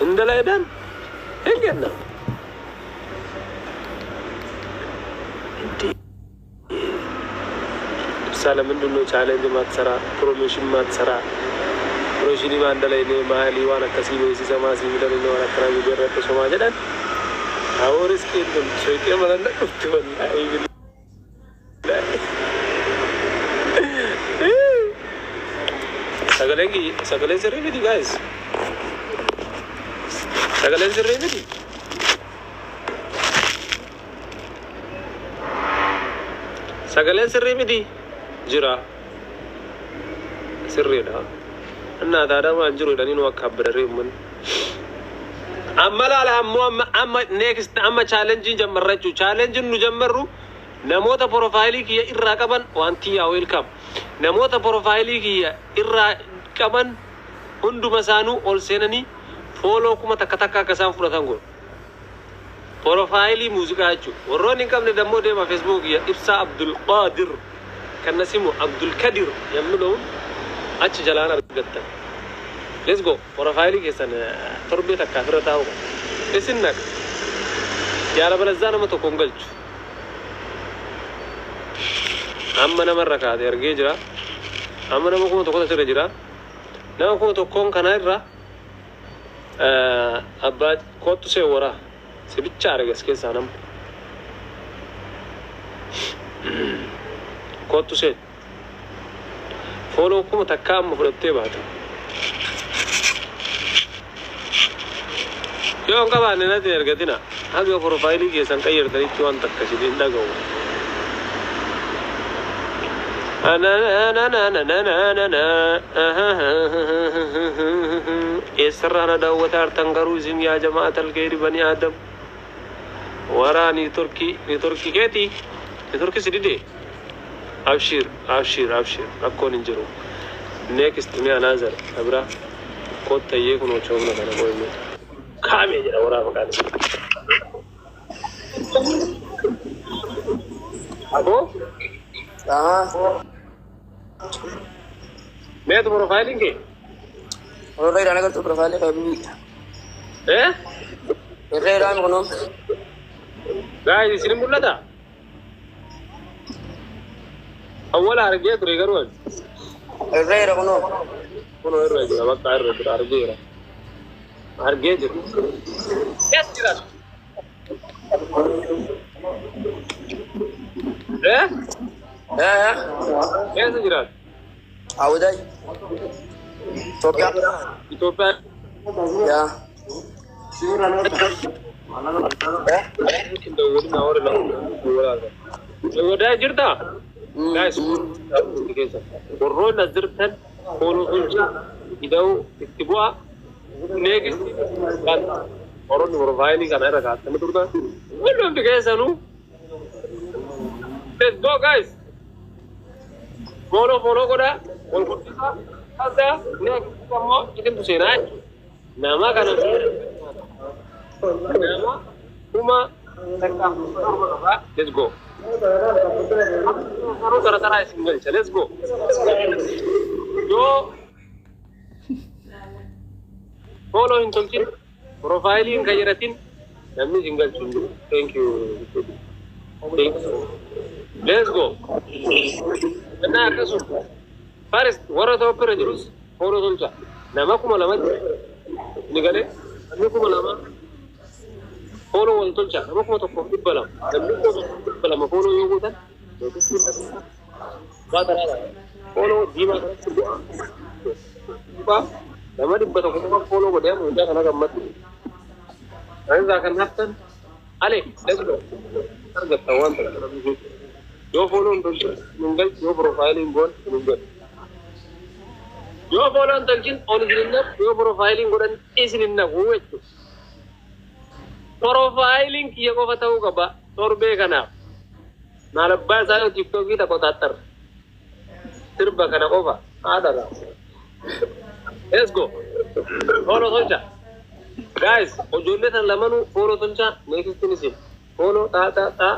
indala edan egenna salam indunno challenge matsara promotion matsara roshini mandala ine mahali wana kasibe si sama si midal ine wana kara bidera to soma jadan awris kidum soite malanna kuftu wallahi sagalen sirri miti guys sagalen sirri miti sagalen sirri miti jira sirri da anna da ma jiro da ni no kabbare mun amma la amma next amma challenge jamarrachu challenge nu jamarru namota profile ki irra qaban wanti ya welcome namota profile ki irra qaban hundu masanu ol senani follow kuma takataka kasan furatango profile musica achu woroni kamne dammo de ma facebook ya ibsa abdul qadir kan nasimu abdul kadir yamlo achu jalana gatta let's go profile ki san turbita kafirata ho esinnak yara balazana mato kongalchu amma namarra kaade erge jira amma namako to kota sire jira namako to kon kanarra abba kotu se wara se bichare gaske sanam kotu se follow kuma takam furatte baata yo ngaba ne na ergatina haga profile ke san kayar dari tuan takkashi din daga يسرنا دوتار تنقروزم يا جماعة الخير بني آدم وراني تركي كيتي تركي سيدي أبشر أكون إنجرو next me another abra كود تيجي كنو شوفنا كنا بقولنا كامي جرا ورا مكان أبو मैं तो प्रोफाइलिंग के और रे राना कर तो प्रोफाइल है अभी रे रान कोनो गाइस इसने बोला था अव्वल आरगे तो रेगर वन रे कोनो रे अब कार रे आरगे जो यस जिरा कैसे जिरा Audai. Topia. Ethiopia. Ya. Udah cerita. Guys, corona zirtan kono unja idau ittibua negis kan corona profile kan era kan teman turta belum dikasih nu let's go guys follow koda on kutisa ada next kamu itu tuh nama kan nama cuma tekam let's go harus tara single let's go yo follow in tolkin profiling kayratin namni single sundu thank you let's go nah kasu faris wara to opera jurus follow tolcha nama kuma lama nigale kuma lama follow wal tolcha nama kuma to balam namni ko balam follow yogo tan batara follow dima ba nama dibata ko follow ko dem udah kana gammat anza kan haftan ale let's go target tawan yo follow tolcha nungal yo profiling gon nungal yo follow tolchin onidinna yo profiling godan isininna huwetu profiling kiya ko fatau kaba torbe kana nalabba sa tiktok kita ko tatar sirba kana over adara let's go follow tolcha guys ojolle tan lamanu follow tolcha next finish follow ta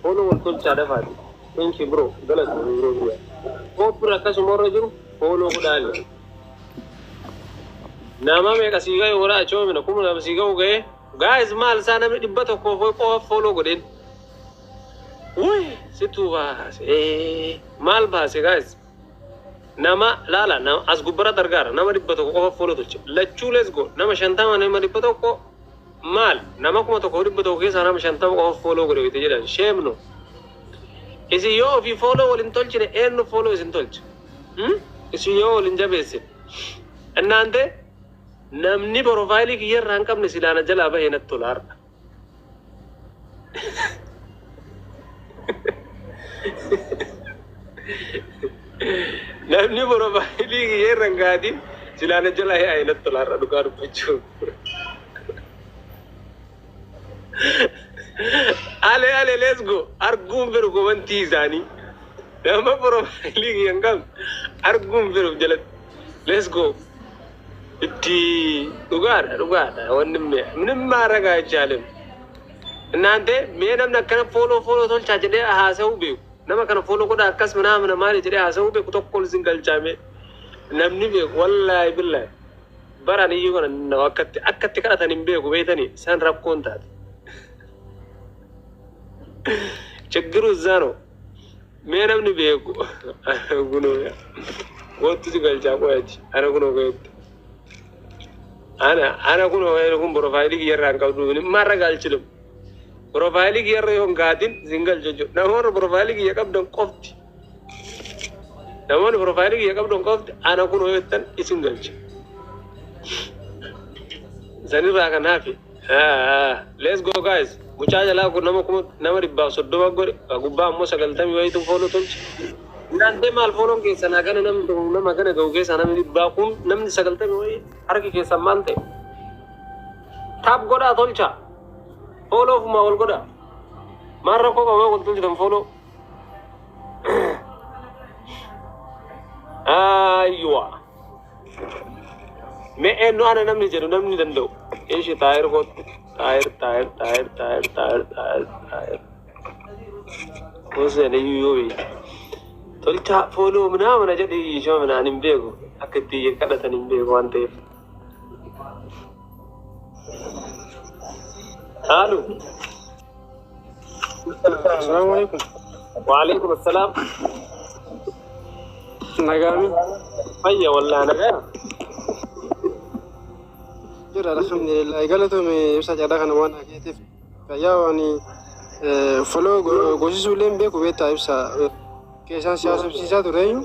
follow tolcha da fadi thank you bro galat bro ko pura ka sumoro juru follow ko dal Nama me kasiga yora acho me na kuma na siga uge. Guys mal sana me dibbato ko follow godin. Uy, situ bahas. Mal bahas guys. Nama lala nama as gubara dargar nama dibbato ko follow to. Let's go. Nama shantama nama dibbato ko mal. Nama kuma to ko dibbato ko sana nama shantama ko follow gore vite jeda. Shame no. Isi yo if you follow wal intolchi ne en no follow is intolchi. Isi yo wal injabese. Annande namni profile ki yer rankam ne silana jala ba henat tolar. Namni profile ki yer rangadi silana jala hai henat tolar adukaru pichu. Ale let's go. Argum beru go wanti zani. Nama profile ki yangam argum beru jalat. Let's go. Itti dugar wani maraga jalim. Nante me namna kana follow tol chajde hasau be. Nama kana follow ko da akas mana mari jide hasau be ko kol single chame. Namni be wallahi billahi. Barani yugo na akatti kana tanin be ko betani san rap konta. Chegru zano. Me namni be ko guno ya. What to go jabo yaji. Ana kuno go. Ana kuno go kum profile ki yerran ka du marra gal chilum. Profile ki yerra yon gadin single jojo. Na hor profile ki yakab don qofti. Na hor profile ki yakab don qofti ana kuno yotan single ch. Zani ba kan hafi. Let's go guys. Muchacha la ko nama ribba soddo bagore gubba mo sagal tami way to follow tonch. Nante mal follow ke sana kana nama kana go ke sana mi bakum namni sagalta mi har ke sammante tap goda tolcha follow ma wal goda marra ko ko tolcha dam follow aywa me eno ana namni jeru namni dando eshi tire ko tire wose ne yuyo tolcha follow mana jadi jo mana nimbego akati kada tanimbego ante halo Assalamualaikum. Waalaikumsalam Nagami. ayya wallahi naga Jira alhamdulillah galato me usa jada kana wana ketif kayawani follow gosisu lembe ko beta usa kesan sisa tureyu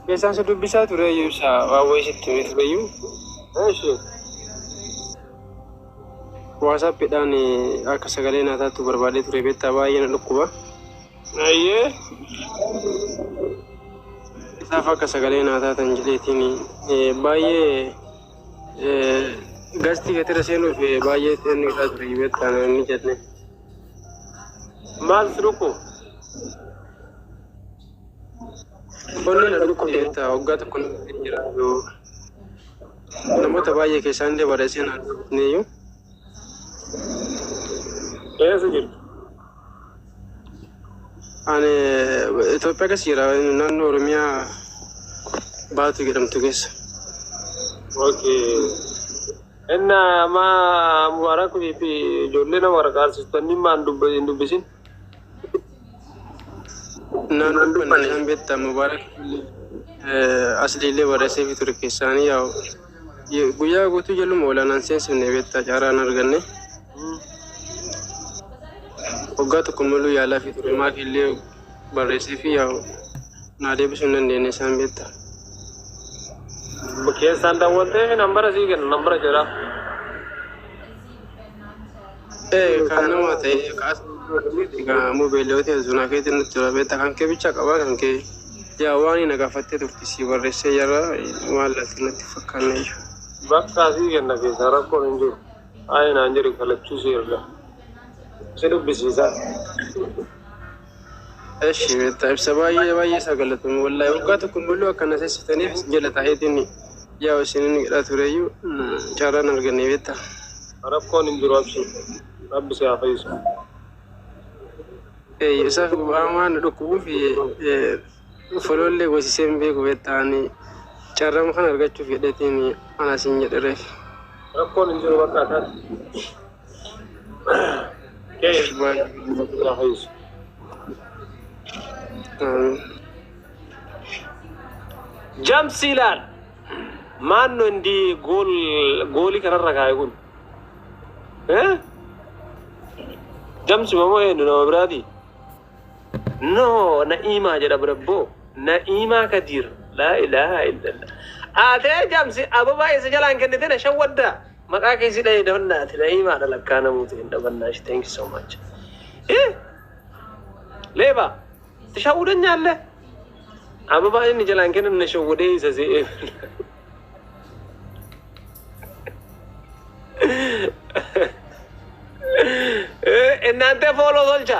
kesan sedu bisa tureyu sa wawo situ tureyu shi whatsapp pedani aka sagale na tatu barbade ture beta bayina dukuba ayye safa ka sagale na tata njiletini baye gasti ketera seno baye ten ka ture beta ni jetne mal suruko Onne na duko beta ogata kun jira yo namota baye ke sande barase na ne yo sujud ane Ethiopia ka sira nanno Oromia baatu gedam tuges okay enna ma mubarak bi jolle na warakar sistani man dubbisin nanno ban beta mubarak asli le barase fi turkisani ya guya gotu jelu molana sense ne beta jara narganne ogata kumulu ya la fi turma kille barase fi ya na de bisunan ne san beta ke sanda wolte number asigen number jara kana mate ka mobile wote zuna ke tin tura beta kan ke bicha ka ba kan ke ya wani naga fatte turkisi barase yara wala tinati fakkanne bakka asigen na ke sara ko injo ay na anjiri kala chusirla sedu bisisa ايش طيب سبايا بايا سقلتهم والله وقت كله كان سيستني جلت هيدني يا وسنين لا تريو جارنا نرجعني بيتا رب كون انجرو ابسو رب سيافيس اي يسافر بامان ركوب في foloolee goosiseen beeku beektaanii carrama kan argachuuf jedhetiin ana siin jedhereef. Rakkoon hin jiru bakka taate. Jamsi laal maanno indi goolii kanarra kaa'e kun jamsi mamoo eenyu nama biraati no na'iimaa jedha birabboo na'iimaa Kadir laa ilaaha illallah atee jamsi ababaa isa jalaan kennite na shawwaddaa maqaa keessi dhahee dabannaati na'iimaadha lakkaa namuuti hin dabannaashi thank you so much leeba tishawwudanyaalle ababaa inni jalaan kennan na shawwadee isa se'ee እናንተ ፎሎ ሶልቻ